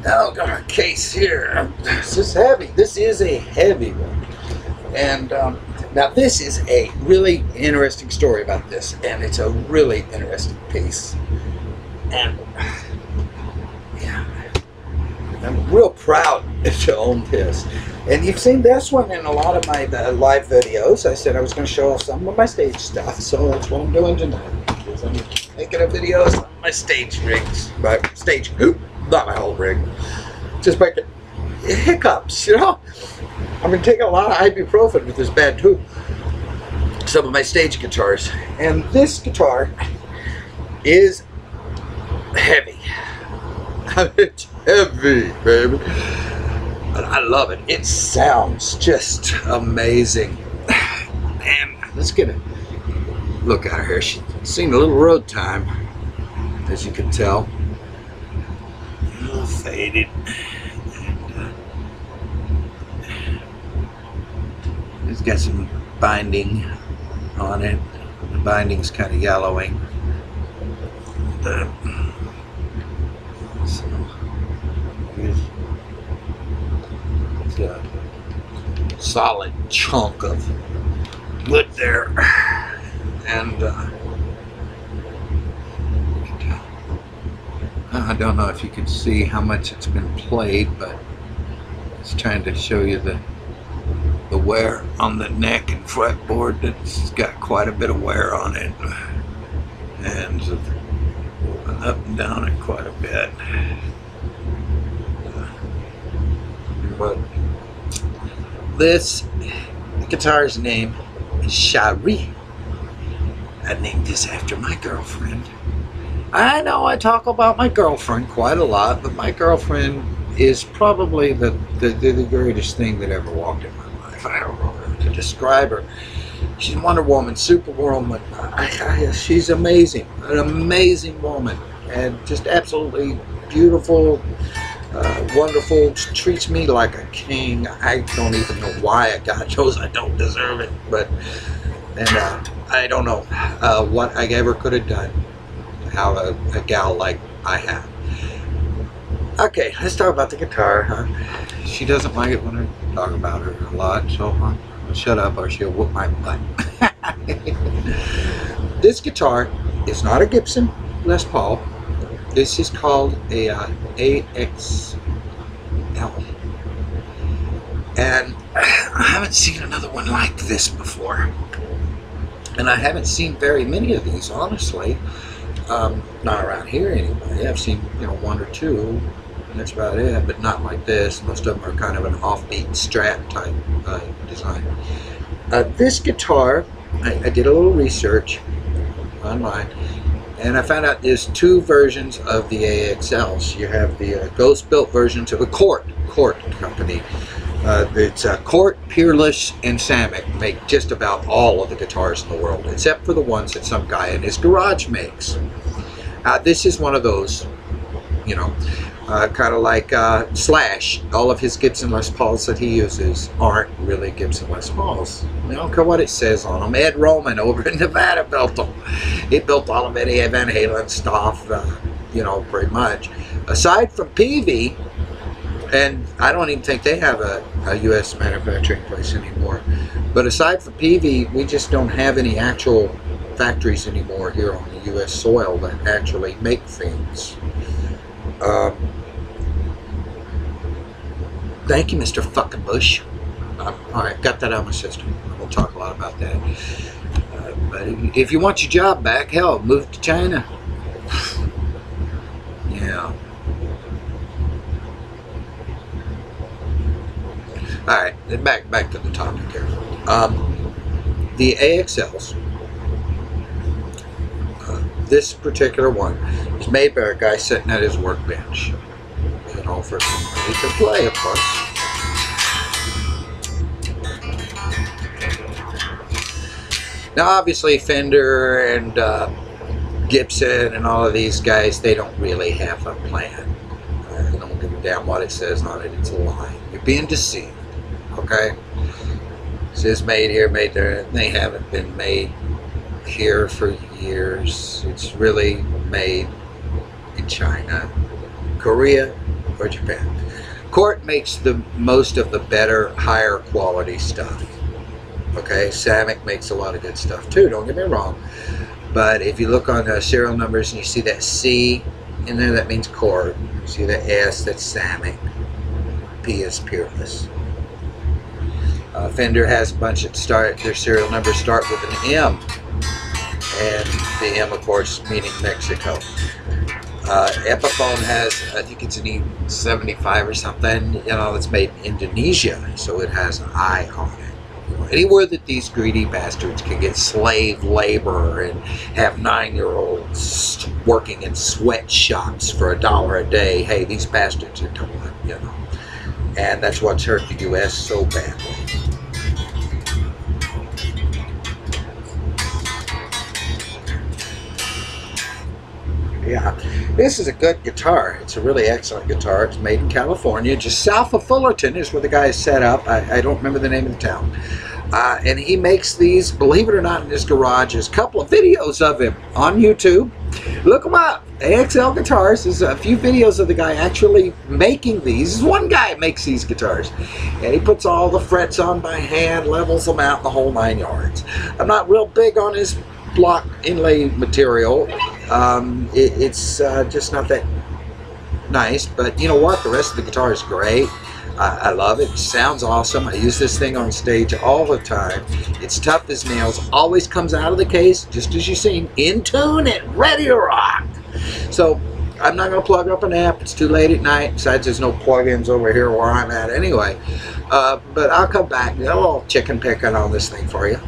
Now got our case here. This is heavy. This is a heavy one. And now this is a really interesting story about this, and it's a really interesting piece. And yeah, I'm real proud to own this. And you've seen this one in a lot of my live videos. I said I was going to show off some of my stage stuff, so that's what I'm doing tonight. Because I'm making a video of some of my stage rigs. My stage, not my whole rig. Just making hiccups, you know? I've been taking a lot of ibuprofen with this bad too. Some of my stage guitars. And this guitar is heavy. It's heavy, baby. I love it. It sounds just amazing. And let's get a look at her here. She's seen a little road time, as you can tell. A little faded. And it's got some binding on it. The binding's kind of yellowing. So it's a solid chunk of wood there, and I don't know if you can see how much it's been played, but it's trying to show you the wear on the neck and fretboard. It's got quite a bit of wear on it, and up and down it quite a bit. But this guitar's name is Shari. I named this after my girlfriend. I know I talk about my girlfriend quite a lot, but my girlfriend is probably the greatest thing that ever walked in my life. I don't know how to describe her. She's Wonder Woman, Superwoman. She's amazing, an amazing woman, and just absolutely beautiful, wonderful. She treats me like a king. I don't even know why. God knows I don't deserve it, but I don't know what I ever could have done to have a gal like I have. Okay, let's talk about the guitar. She doesn't like it when I talk about her a lot, so I'll shut up or she'll whoop my butt. This guitar is not a Gibson Les Paul. This is called a AXL. And I haven't seen another one like this before. And I haven't seen very many of these, honestly. Not around here anyway. I've seen, one or two, and that's about it, but not like this. Most of them are kind of an offbeat Strat type design. This guitar, I did a little research online, and I found out there's two versions of the AXLs. You have the Ghost built versions of a Cort company. It's Cort, Peerless, and Samick make just about all of the guitars in the world, except for the ones that some guy in his garage makes. This is one of those, kind of like Slash. All of his Gibson Les Pauls that he uses aren't really Gibson Les Pauls. I don't care what it says on them. Ed Roman over in Nevada built them. He built all of Eddie Van Halen stuff, pretty much. Aside from Peavey, and I don't even think they have a U.S. manufacturing place anymore. But aside from Peavey, we just don't have any actual factories anymore here on the U.S. soil that actually make things. Thank you, Mr. Fucking Bush. Alright, got that out of my system. We'll talk a lot about that. But if you want your job back, hell, move to China. Yeah. Alright, back to the topic here. The AXLs, this particular one is made by a guy sitting at his workbench, for somebody to play, of course. Now obviously Fender and Gibson and all of these guys, they don't really have a plan. They don't give a damn what it says on it. It's a lie. You're being deceived. Okay? It says made here, made there. They haven't been made here for years. It's really made in China, Korea, or Japan. Cort makes the most of the better, higher quality stuff. Okay, Samick makes a lot of good stuff too, don't get me wrong. But if you look on serial numbers and you see that C in there, that means Cort. You see the S, that's Samick. P is Peerless. Fender has a bunch that start, their serial numbers start with an M. And the M, of course, meaning Mexico. Epiphone has, I think it's an E75 or something, you know, it's made in Indonesia, so it has an I on it. You know, anywhere that these greedy bastards can get slave labor and have 9-year-olds working in sweatshops for $1 a day, hey, these bastards are doing it, you know. And that's what's hurt the U.S. so badly. Yeah, this is a good guitar. It's a really excellent guitar. It's made in California, just south of Fullerton is where the guy is set up. I don't remember the name of the town. And he makes these, believe it or not, in his garage. There's a couple of videos of him on YouTube. Look them up. AXL Guitars. There's a few videos of the guy actually making these. There's one guy that makes these guitars. And he puts all the frets on by hand, levels them out, the whole 9 yards. I'm not real big on his block inlay material. It's just not that nice, but you know what, the rest of the guitar is great. I love it. It sounds awesome. I use this thing on stage all the time. It's tough as nails, always comes out of the case just as you've seen, in tune and ready to rock. So I'm not going to plug up an amp, it's too late at night. Besides, there's no plugins over here where I'm at anyway. But I'll come back, a little chicken picking on this thing for you.